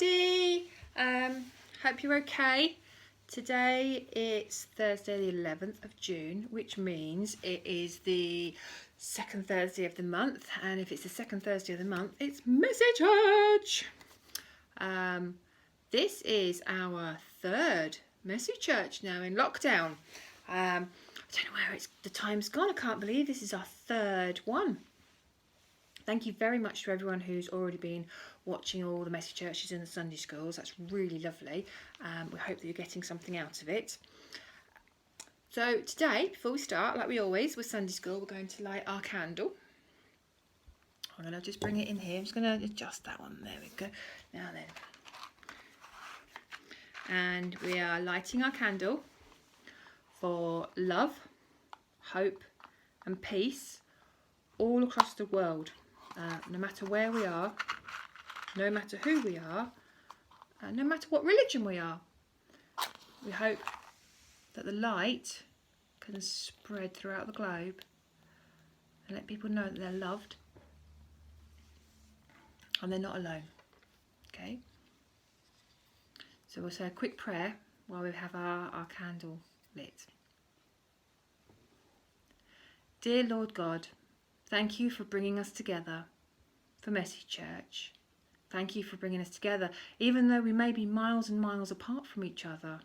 everybody. Hope you're okay. Today it's Thursday the 11th of June, which means it is the second Thursday of the month, and if it's the second Thursday of the month, it's Messy Church. This is our third Messy Church now in lockdown. I don't know where the time's gone. I can't believe this is our third one. Thank you very much to everyone who's already been watching all the Messy Churches in the Sunday schools. That's really lovely. We hope that you're getting something out of it. So today, before we start, like we always with Sunday school, we're going to light our candle. I'm going to just bring it in here. I'm just going to adjust that one. There we go. Now then. And we are lighting our candle for love, hope and peace all across the world. No matter where we are, no matter who we are, no matter what religion we are. We hope that the light can spread throughout the globe and let people know that they're loved and they're not alone. Okay? So we'll say a quick prayer while we have our candle lit. Dear Lord God, thank you for bringing us together for Messy Church. Thank you for bringing us together, even though we may be miles and miles apart from each other.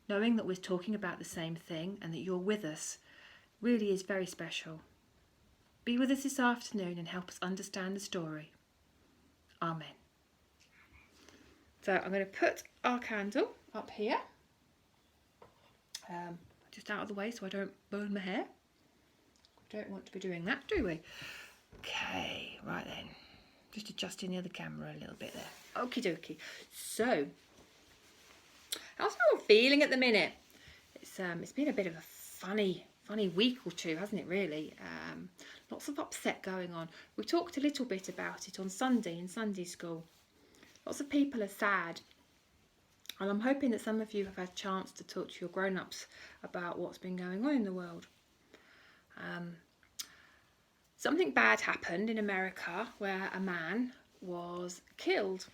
Knowing that we're talking about the same thing and that you're with us really is very special. Be with us this afternoon and help us understand the story. Amen. So I'm going to put our candle up here, just out of the way so I don't burn my hair. We don't want to be doing that, do we? Okay, right then. Just adjusting the other camera a little bit there. Okie dokie. So, how's everyone feeling at the minute? It's been a bit of a funny week or two, hasn't it? Really. Lots of upset going on. We talked a little bit about it on Sunday in Sunday school. Lots of people are sad, and I'm hoping that some of you have had a chance to talk to your grown-ups about what's been going on in the world. Something bad happened in America where a man was killed,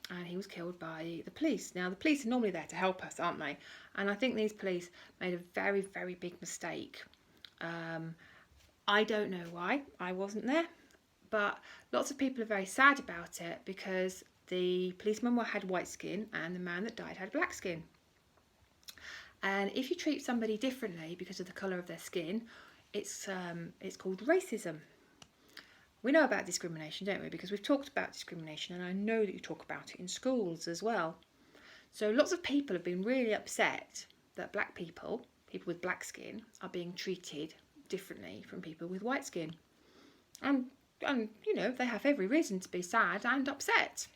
and he was killed by the police. Now, the police are normally there to help us, aren't they? And I think these police made a very, very big mistake. I don't know why. I wasn't there. But lots of people are very sad about it because the policeman had white skin and the man that died had black skin. And if you treat somebody differently because of the colour of their skin, it's called racism. We know about discrimination, don't we? Because we've talked about discrimination, and I know that you talk about it in schools as well. So lots of people have been really upset that black people with black skin, are being treated differently from people with white skin. And you know, they have every reason to be sad and upset.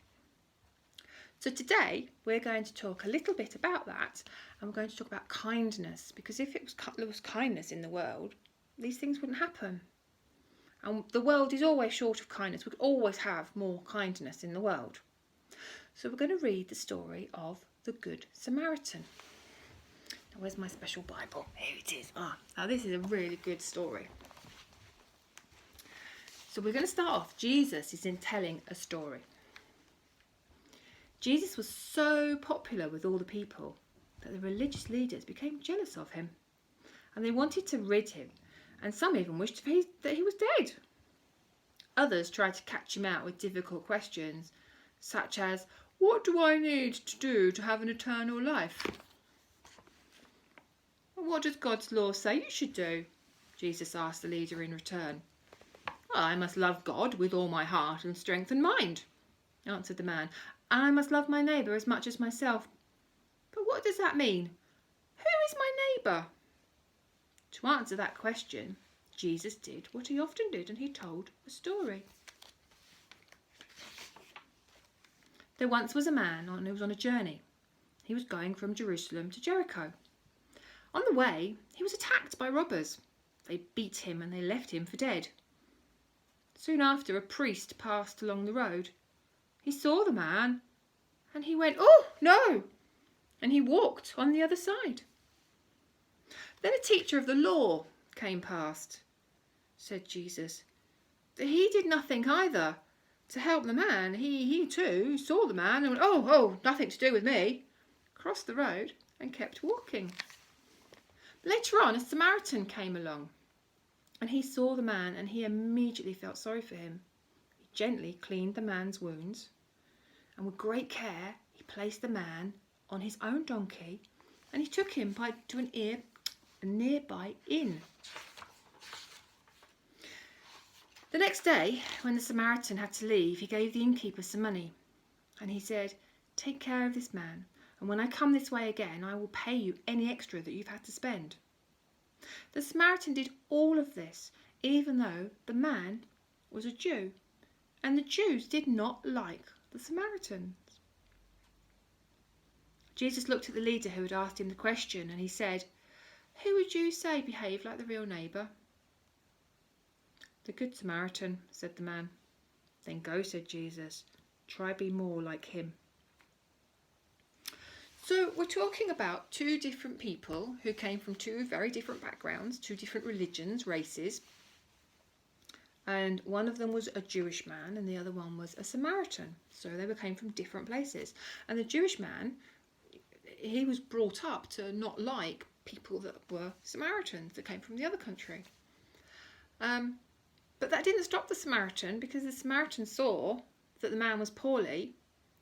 So today we're going to talk a little bit about that, and we're going to talk about kindness, because if there was kindness in the world, these things wouldn't happen. And the world is always short of kindness. We could always have more kindness in the world. So we're going to read the story of the Good Samaritan. Now, where's my special Bible? Here it is. Now this is a really good story. So we're going to start off. Jesus is in telling a story. Jesus was so popular with all the people that the religious leaders became jealous of him, and they wanted to rid him, and some even wished that he was dead. Others tried to catch him out with difficult questions, such as, "What do I need to do to have an eternal life?" "What does God's law say you should do?" Jesus asked the leader in return. "Well, I must love God with all my heart and strength and mind," answered the man. "And I must love my neighbour as much as myself." "But what does that mean? Who is my neighbour?" To answer that question, Jesus did what he often did, and he told a story. There once was a man who was on a journey. He was going from Jerusalem to Jericho. On the way, he was attacked by robbers. They beat him and they left him for dead. Soon after, a priest passed along the road. He saw the man and he went, "Oh, no!" and he walked on the other side. Then a teacher of the law came past. Said Jesus, "He did nothing either. to help the man. He too saw the man and went, oh, nothing to do with me. Crossed the road and kept walking. Later on, a Samaritan came along and he saw the man and he immediately felt sorry for him. He gently cleaned the man's wounds and with great care he placed the man on his own donkey and he took him to a nearby inn. The next day, when the Samaritan had to leave, he gave the innkeeper some money and he said, "Take care of this man, and when I come this way again, I will pay you any extra that you've had to spend." The Samaritan did all of this, even though the man was a Jew, and the Jews did not like the Samaritans. Jesus looked at the leader who had asked him the question and he said, "Who would you say behaved like the real neighbour?" "The Good Samaritan," said the man. "Then go," said Jesus. "Try be more like him." So we're talking about two different people who came from two very different backgrounds, two different religions, races. And one of them was a Jewish man and the other one was a Samaritan. So they came from different places. And the Jewish man, he was brought up to not like people that were Samaritans that came from the other country. But that didn't stop the Samaritan, because the Samaritan saw that the man was poorly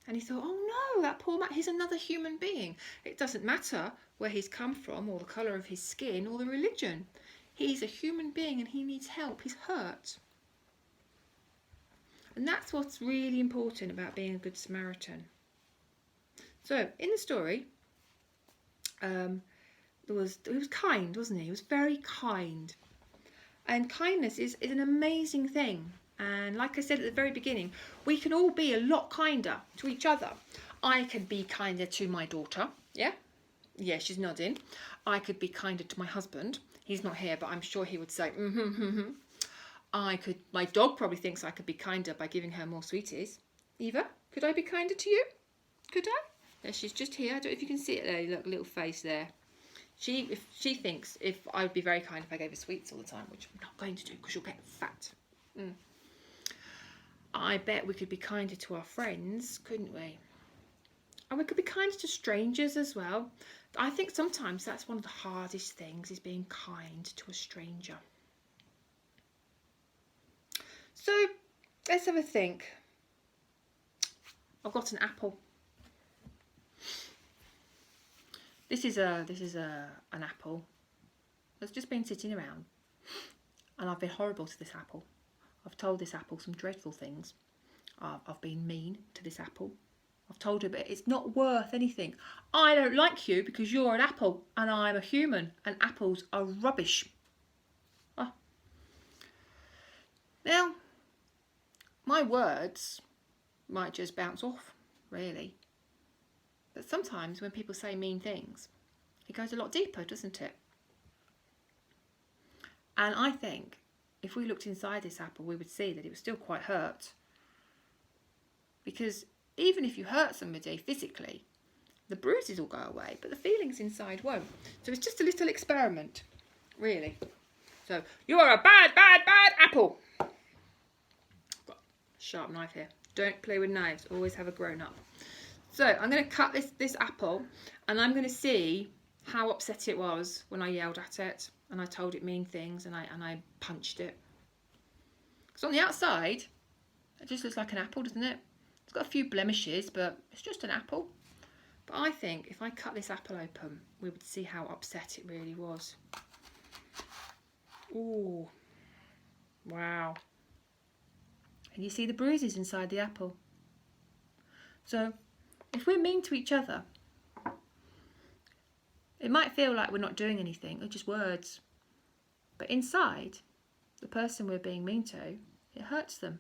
and he thought, "Oh no, that poor man, he's another human being. It doesn't matter where he's come from or the colour of his skin or the religion. He's a human being and he needs help. He's hurt." And that's what's really important about being a good Samaritan. So in the story, he was kind, wasn't he? He was very kind. And kindness is an amazing thing. And like I said at the very beginning, we can all be a lot kinder to each other. I can be kinder to my daughter. Yeah, she's nodding. I could be kinder to my husband. He's not here, but I'm sure he would say, My dog probably thinks I could be kinder by giving her more sweeties. Eva, could I be kinder to you? Could I? Yeah, she's just here. I don't know if you can see it there. Look, little face there. She thinks if I would be very kind if I gave her sweets all the time, which I'm not going to do because you'll get fat. I bet we could be kinder to our friends, couldn't we? And we could be kinder to strangers as well. I think sometimes that's one of the hardest things, is being kind to a stranger. So let's have a think. I've got an apple. This is an apple that's just been sitting around, and I've been horrible to this apple. I've told this apple some dreadful things. I've been mean to this apple. I've told her, but it's not worth anything. I don't like you because you're an apple and I'm a human, and apples are rubbish. Oh. Now, my words might just bounce off, really. But sometimes when people say mean things, it goes a lot deeper, doesn't it? And I think if we looked inside this apple, we would see that it was still quite hurt. Because even if you hurt somebody physically, the bruises will go away, but the feelings inside won't. So it's just a little experiment, really. So, you are a bad, bad, bad apple. I've got a sharp knife here. Don't play with knives. Always have a grown-up. So I'm going to cut this apple, and I'm going to see how upset it was when I yelled at it and I told it mean things and I punched it. Because on the outside, it just looks like an apple, doesn't it? It's got a few blemishes, but it's just an apple. But I think if I cut this apple open, we would see how upset it really was. Ooh, wow. And you see the bruises inside the apple. So if we're mean to each other, it might feel like we're not doing anything, or just words. But inside, the person we're being mean to, it hurts them.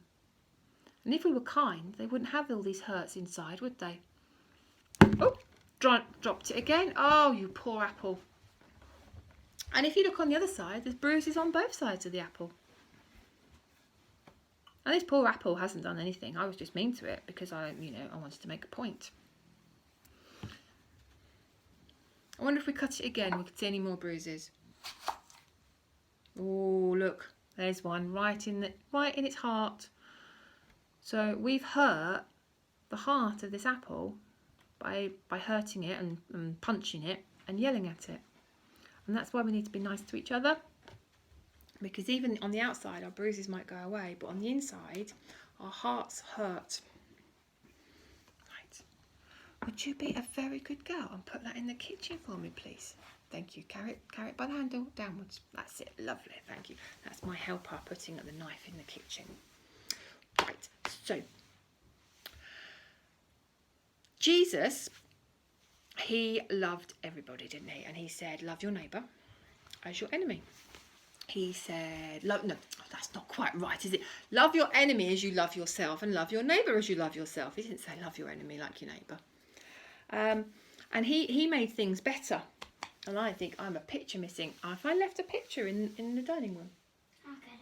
And if we were kind, they wouldn't have all these hurts inside, would they? Oh, dropped it again. Oh, you poor apple. And if you look on the other side, there's bruises on both sides of the apple. And this poor apple hasn't done anything. I was just mean to it because I wanted to make a point. I wonder if we cut it again, we could see any more bruises. Oh, look, there's one right in its heart. So we've hurt the heart of this apple by hurting it and punching it and yelling at it. And that's why we need to be nice to each other, because even on the outside our bruises might go away, but on the inside our hearts hurt. Right. Would you be a very good girl and put that in the kitchen for me, please? Thank you. Carry it by the handle downwards. That's it. Lovely. Thank you. That's my helper putting the knife in the kitchen. Right. So Jesus, he loved everybody, didn't he? And he said, love your neighbour as your enemy. He said, no, that's not quite right, is it? Love your enemy as you love yourself, and love your neighbour as you love yourself. He didn't say love your enemy like your neighbour. And he made things better. And I think I'm a picture missing. If I left a picture in the dining room.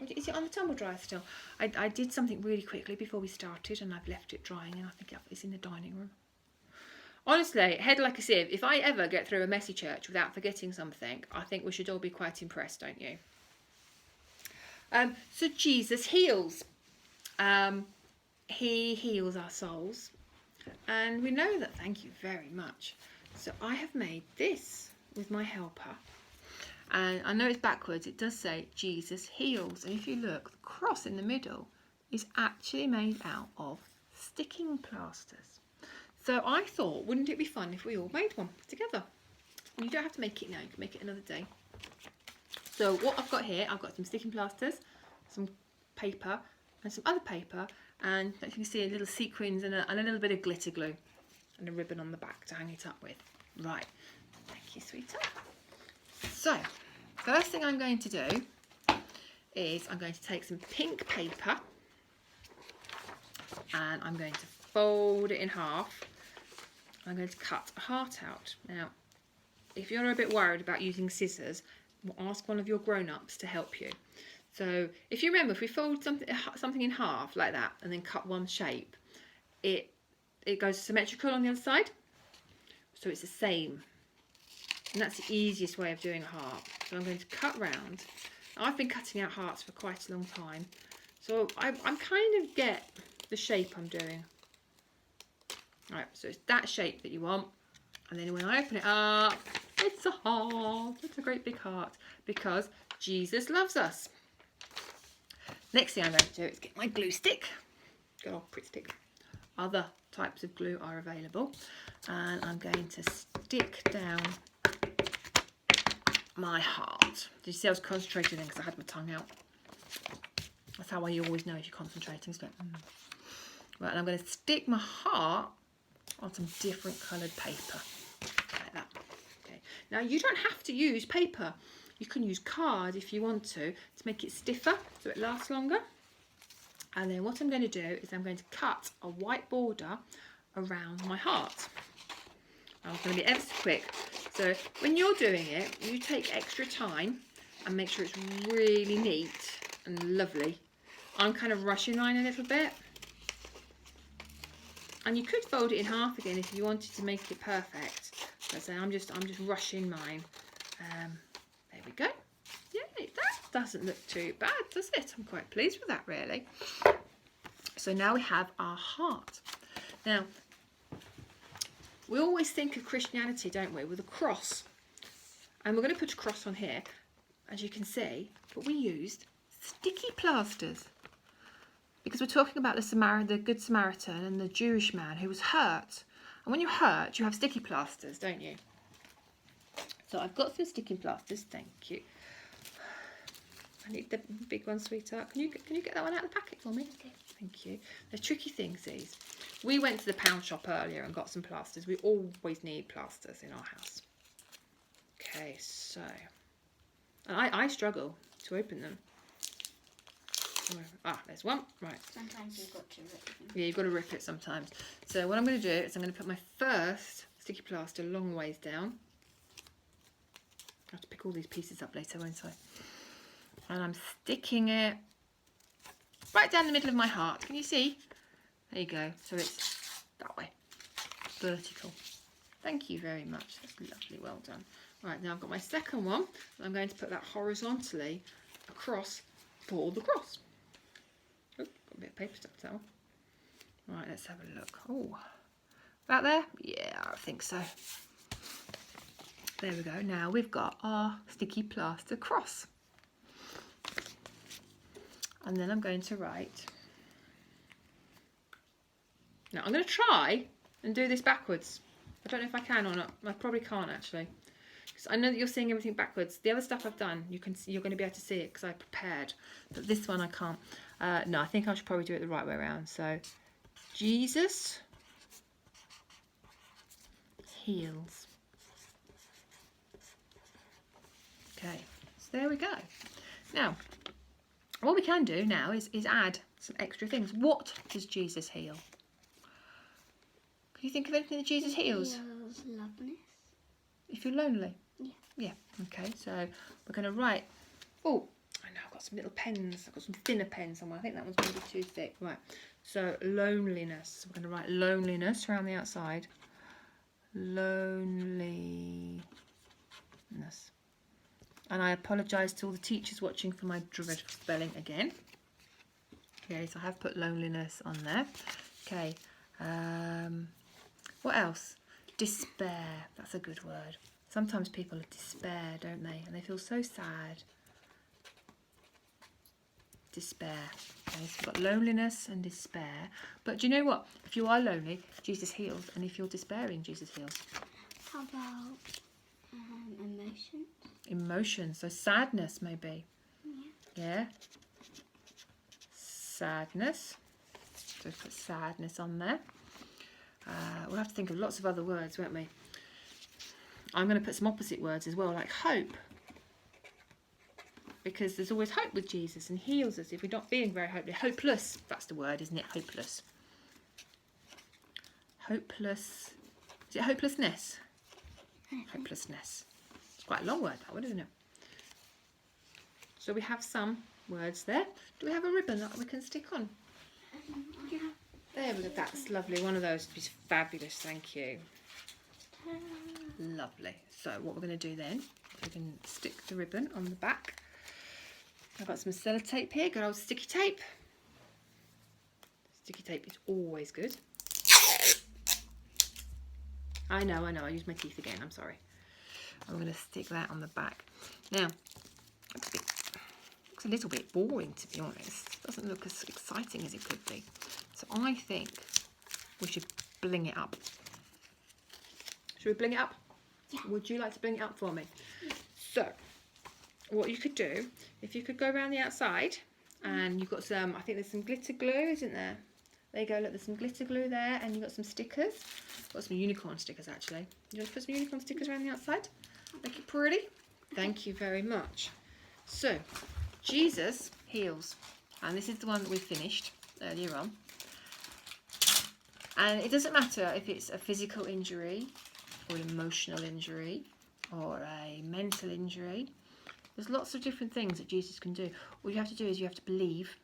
Okay. Is it on the tumble dryer still? I did something really quickly before we started, and I've left it drying, and I think it's in the dining room. Honestly, head like a sieve. If I ever get through a messy church without forgetting something, I think we should all be quite impressed, don't you? So Jesus heals. He heals our souls. And we know that. Thank you very much. So I have made this with my helper. And I know it's backwards. It does say Jesus heals. And if you look, the cross in the middle is actually made out of sticking plasters. So I thought, wouldn't it be fun if we all made one together? And you don't have to make it now. You can make it another day. So what I've got here, I've got some sticking plasters, some paper, and some other paper, and you can see a little sequins and a little bit of glitter glue, and a ribbon on the back to hang it up with. Right, thank you, sweetheart. So, first thing I'm going to do is I'm going to take some pink paper, and I'm going to fold it in half. I'm going to cut a heart out. Now, if you're a bit worried about using scissors, ask one of your grown-ups to help you. So if you remember, if we fold something in half like that and then cut one shape, it goes symmetrical on the other side, so it's the same, and that's the easiest way of doing a heart. So I'm going to cut round. I've been cutting out hearts for quite a long time, so I'm kind of get the shape I'm doing. Right, so it's that shape that you want, and then when I open it up, it's a heart. It's a great big heart because Jesus loves us. Next thing I'm going to do is get my glue stick. Good old Pritt stick. Other types of glue are available. And I'm going to stick down my heart. Did you see I was concentrating then because I had my tongue out? That's how you always know if you're concentrating. So, right, and I'm going to stick my heart on some different coloured paper. Like that. Okay. Now you don't have to use paper. You can use card if you want to make it stiffer so it lasts longer. And then what I'm going to do is I'm going to cut a white border around my heart. I'm going to be ever so quick. So when you're doing it, you take extra time and make sure it's really neat and lovely. I'm kind of rushing mine a little bit. And you could fold it in half again if you wanted to make it perfect. But so I'm just rushing mine. There we go. Yeah, that doesn't look too bad, does it? I'm quite pleased with that, really. So now we have our heart. Now, we always think of Christianity, don't we, with a cross. And we're going to put a cross on here, as you can see, but we used sticky plasters. Because we're talking about the Good Samaritan and the Jewish man who was hurt. And when you're hurt, you have sticky plasters, don't you? So I've got some sticky plasters, thank you. I need the big one, sweetheart. Can you get that one out of the packet for me? Okay. Thank you. They're tricky things, these. We went to the pound shop earlier and got some plasters. We always need plasters in our house. Okay, so... And I struggle to open them. There's one. Right. Sometimes you've got to rip them. Yeah, you've got to rip it sometimes. So what I'm going to do is I'm going to put my first sticky plaster a long ways down. I have to pick all these pieces up later, won't I? And I'm sticking it right down the middle of my heart. Can you see? There you go. So it's that way. Vertical. Thank you very much. That's lovely. Well done. Right, now I've got my second one. I'm going to put that horizontally across for the cross. Oh, got a bit of paper stuck to that one. Right, let's have a look. Oh, about there? Yeah, I think so. There we go. Now we've got our sticky plaster cross. And then I'm going to write. Now I'm going to try and do this backwards. I don't know if I can or not. I probably can't actually. Because I know that you're seeing everything backwards. The other stuff I've done, you're going to be able to see it because I prepared. But this one I can't. No, I think I should probably do it the right way around. So, Jesus heals. Okay, so there we go. Now, what we can do now is add some extra things. What does Jesus heal? Can you think of anything that Jesus heals? Heals loveliness. If you're lonely? Yeah. Yeah, okay, so we're going to write. Oh, I know, I've got some little pens. I've got some thinner pens somewhere. I think that one's going to be too thick. Right, so loneliness. So we're going to write loneliness around the outside. Loneliness. And I apologise to all the teachers watching for my dreadful spelling again. Okay, so I have put loneliness on there. Okay, what else? Despair. That's a good word. Sometimes people despair, don't they? And they feel so sad. Despair. Okay, so we've got loneliness and despair. But do you know what? If you are lonely, Jesus heals. And if you're despairing, Jesus heals. How about emotions? Emotions. So sadness, maybe. Yeah. Sadness. So put sadness on there. We'll have to think of lots of other words, won't we? I'm going to put some opposite words as well, like hope. Because there's always hope with Jesus and he heals us if we're not feeling very hopeless. That's the word, isn't it? Hopeless. Hopeless. Is it hopelessness? Hopelessness. It's quite a long word, that one, isn't it? So we have some words there. Do we have a ribbon that we can stick on? Yeah. There we go. That's lovely. One of those is fabulous. Thank you. Lovely. So what we're going to do then, we can stick the ribbon on the back. I've got some sellotape here, good old sticky tape. Sticky tape is always good. I know, I used my teeth again, I'm sorry. I'm going to stick that on the back. Now, looks a little bit boring to be honest. It doesn't look as exciting as it could be. So I think we should bling it up. Should we bling it up? Yeah. Would you like to bling it up for me? Yeah. So, what you could do, if you could go around the outside and you've got some, I think there's some glitter glue, isn't there? There you go, look, there's some glitter glue there and you've got some stickers. Got some unicorn stickers actually. You want to put some unicorn stickers around the outside? Make it pretty. Thank you very much. So, Jesus heals. And this is the one that we finished earlier on. And it doesn't matter if it's a physical injury or an emotional injury or a mental injury. There's lots of different things that Jesus can do. All you have to do is you have to believe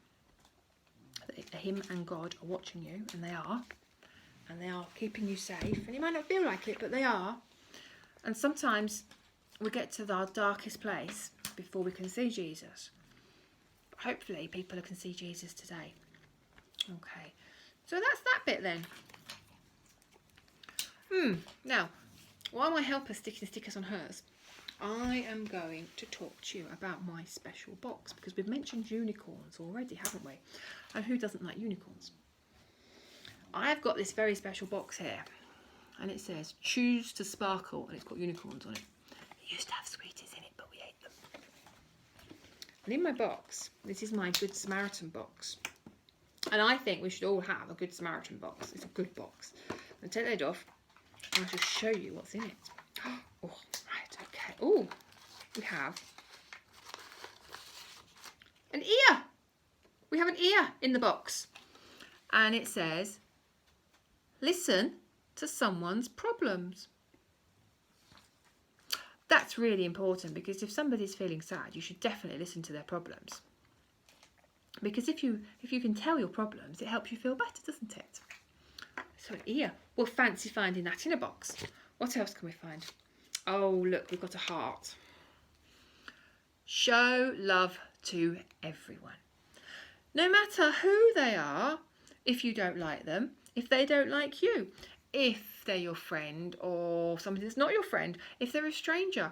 that him and God are watching you, and they are. And they are keeping you safe. And you might not feel like it, but they are. And sometimes we get to our darkest place before we can see Jesus. But hopefully people can see Jesus today. Okay. So that's that bit then. Now, while my helper's sticking stickers on hers, I am going to talk to you about my special box, because we've mentioned unicorns already, haven't we? And who doesn't like unicorns? I've got this very special box here, and it says choose to sparkle, and it's got unicorns on it. It used to have sweeties in it, but we ate them. And in my box, this is my Good Samaritan box. And I think we should all have a Good Samaritan box. It's a good box. I'm going to take the lid off, and I'll just show you what's in it. Oh, right, okay. Oh, we have an ear. We have an ear in the box. And it says, listen to someone's problems. That's really important, because if somebody's feeling sad, you should definitely listen to their problems. Because if you can tell your problems, it helps you feel better, doesn't it? So an ear. We'll fancy finding that in a box. What else can we find? Oh, look, we've got a heart. Show love to everyone. No matter who they are, if you don't like them, if they don't like you, if they're your friend or somebody that's not your friend, if they're a stranger.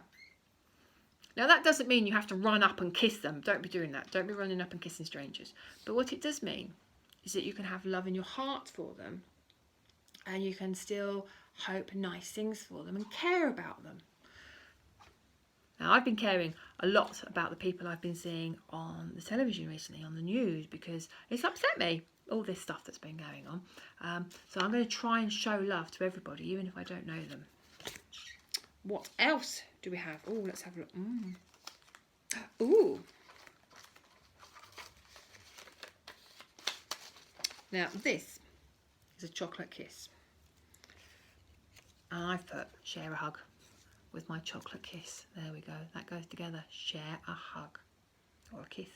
Now, that doesn't mean you have to run up and kiss them. Don't be doing that. Don't be running up and kissing strangers. But what it does mean is that you can have love in your heart for them, and you can still hope nice things for them and care about them. Now, I've been caring a lot about the people I've been seeing on the television recently, on the news, because it's upset me, all this stuff that's been going on. So I'm going to try and show love to everybody, even if I don't know them. What else do we have? Oh, let's have a look. Ooh. Now, this is a chocolate kiss. And I've put share a hug with my chocolate kiss. There we go. That goes together. Share a hug or a kiss.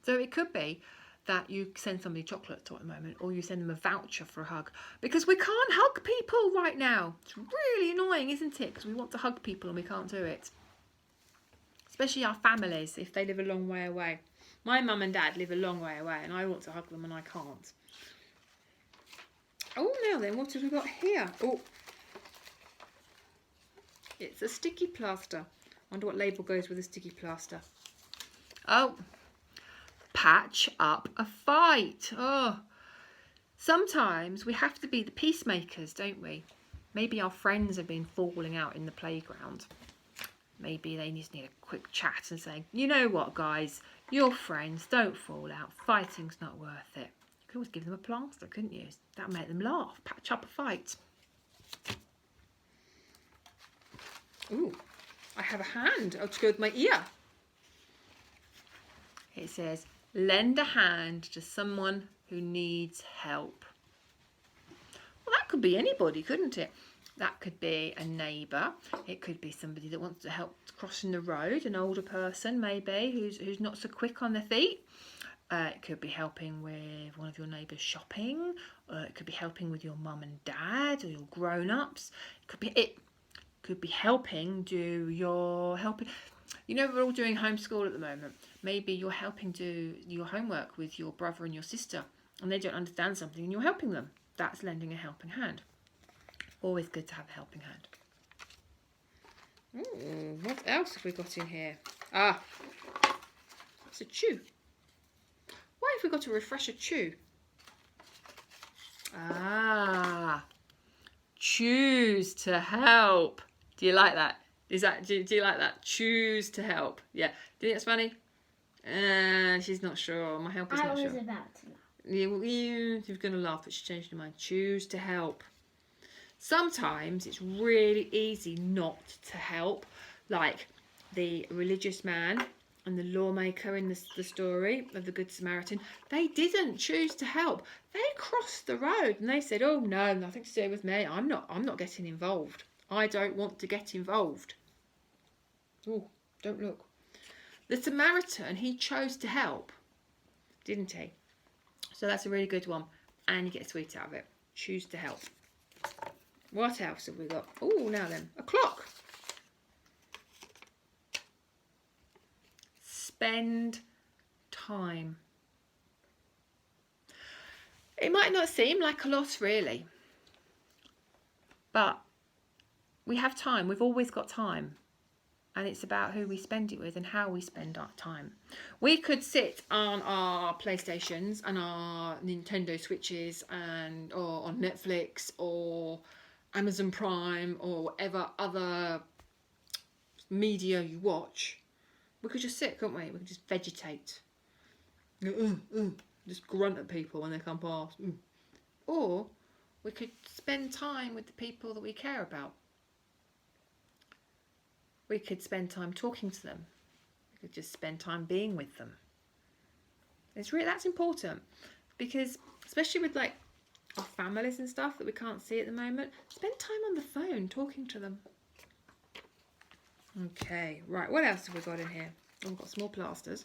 So it could be that you send somebody chocolate at the moment, or you send them a voucher for a hug, because we can't hug people right now. It's really annoying, isn't it? Because we want to hug people and we can't do it. Especially our families, if they live a long way away. My mum and dad live a long way away and I want to hug them and I can't. Oh, now then, what have we got here? Oh, it's a sticky plaster. I wonder what label goes with a sticky plaster. Oh, patch up a fight. Oh, sometimes we have to be the peacemakers, don't we? Maybe our friends have been falling out in the playground. Maybe they just need a quick chat and say, you know what, guys, you're friends, don't fall out. Fighting's not worth it. You could always give them a plaster, couldn't you? That would make them laugh. Patch up a fight. Ooh, I have a hand. Oh, to go with my ear. It says, lend a hand to someone who needs help. Well, that could be anybody, couldn't it? That could be a neighbour. It could be somebody that wants to help crossing the road, an older person maybe who's not so quick on their feet. It could be helping with one of your neighbours shopping. It could be helping with your mum and dad or your grown-ups. It could be helping do your helping. You know, we're all doing homeschool at the moment. Maybe you're helping do your homework with your brother and your sister, and they don't understand something and you're helping them. That's lending a helping hand. Always good to have a helping hand. Ooh, what else have we got in here? Ah, it's a chew. Why have we got a refresher chew? Ah, choose to help. Do you like that? Do you like that? Choose to help. Yeah. Do you think it's funny? She's not sure. My helper's not sure. I was about to laugh. She was going to laugh, but she changed her mind. Choose to help. Sometimes it's really easy not to help, like the religious man and the lawmaker in the story of the Good Samaritan. They didn't choose to help. They crossed the road and they said, oh no, nothing to do with me. I'm not getting involved. I don't want to get involved. Oh, don't look. The Samaritan, he chose to help, didn't he? So that's a really good one. And you get a sweet out of it. Choose to help. What else have we got? Oh, now then, a clock. Spend time. It might not seem like a lot, really, but we have time. We've always got time, and it's about who we spend it with and how we spend our time. We could sit on our PlayStations and our Nintendo Switches or on Netflix or Amazon Prime or whatever other media you watch. We could just sit, couldn't we? We could just vegetate. Just grunt at people when they come past. Or we could spend time with the people that we care about. We could spend time talking to them. We could just spend time being with them. That's important, because especially with like our families and stuff that we can't see at the moment, spend time on the phone talking to them. Okay, right, what else have we got in here? Oh, we've got some more plasters.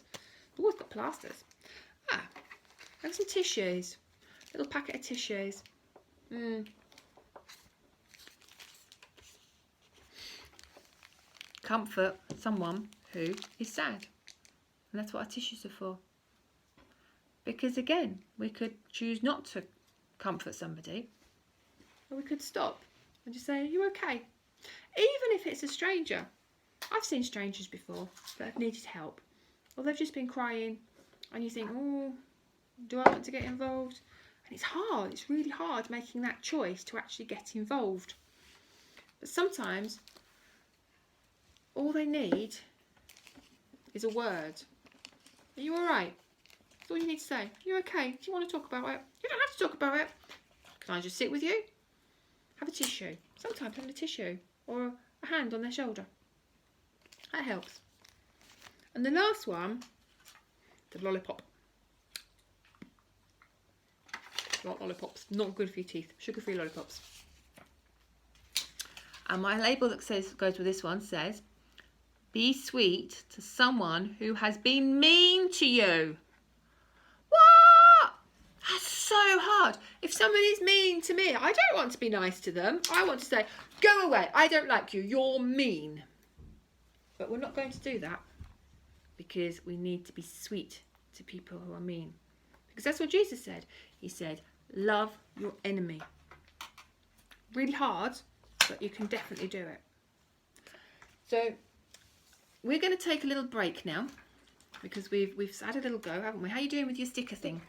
We've always got plasters. And some tissues. Little packet of tissues. Comfort someone who is sad. And that's what our tissues are for. Because again, we could choose not to comfort somebody. Or we could stop and just say, are you okay? Even if it's a stranger. I've seen strangers before that have needed help. Or they've just been crying and you think, oh, do I want to get involved? And it's hard. It's really hard making that choice to actually get involved. But sometimes all they need is a word. Are you all right? That's all you need to say. Are you okay? Do you want to talk about it? You don't have to talk about it. Can I just sit with you? Have a tissue. Sometimes having a tissue or a hand on their shoulder. That helps. And the last one, the lollipop. Not lollipops. Not good for your teeth. Sugar-free lollipops. And my label that goes with this one says, be sweet to someone who has been mean to you. What? That's so hard. If somebody's mean to me, I don't want to be nice to them. I want to say, go away. I don't like you. You're mean. But we're not going to do that because we need to be sweet to people who are mean. Because that's what Jesus said. He said, love your enemy. Really hard, but you can definitely do it. So we're going to take a little break now because we've had a little go, haven't we? How are you doing with your sticker thing?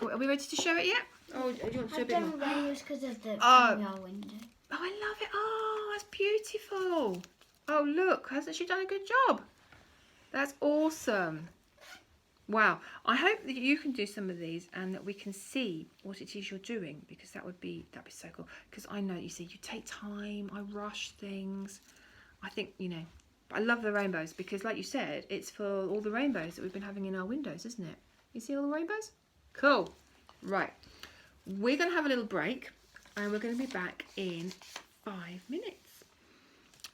Are we ready to show it yet? Oh, do you want to do a bit more? I don't know because of the female window. Oh, I love it. Oh, that's beautiful. Oh, look, hasn't she done a good job? That's awesome. Wow. I hope that you can do some of these and that we can see what it is you're doing, because that'd be so cool. Because I know, you see, you take time, I rush things. I think, you know, but I love the rainbows because, like you said, it's for all the rainbows that we've been having in our windows, isn't it? You see all the rainbows? Cool. Right. We're going to have a little break and we're going to be back in 5 minutes.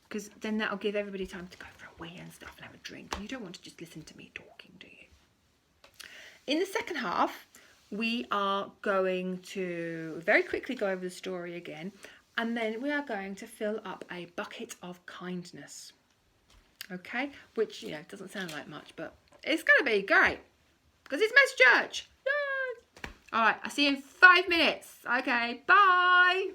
Because then that'll give everybody time to go for a wee and stuff and have a drink. And you don't want to just listen to me talking, do you? In the second half, we are going to very quickly go over the story again. And then we are going to fill up a bucket of kindness. Okay? Which, you know, doesn't sound like much, but it's going to be great. Because it's Mess Church. Yay! All right, I'll see you in 5 minutes. Okay, bye.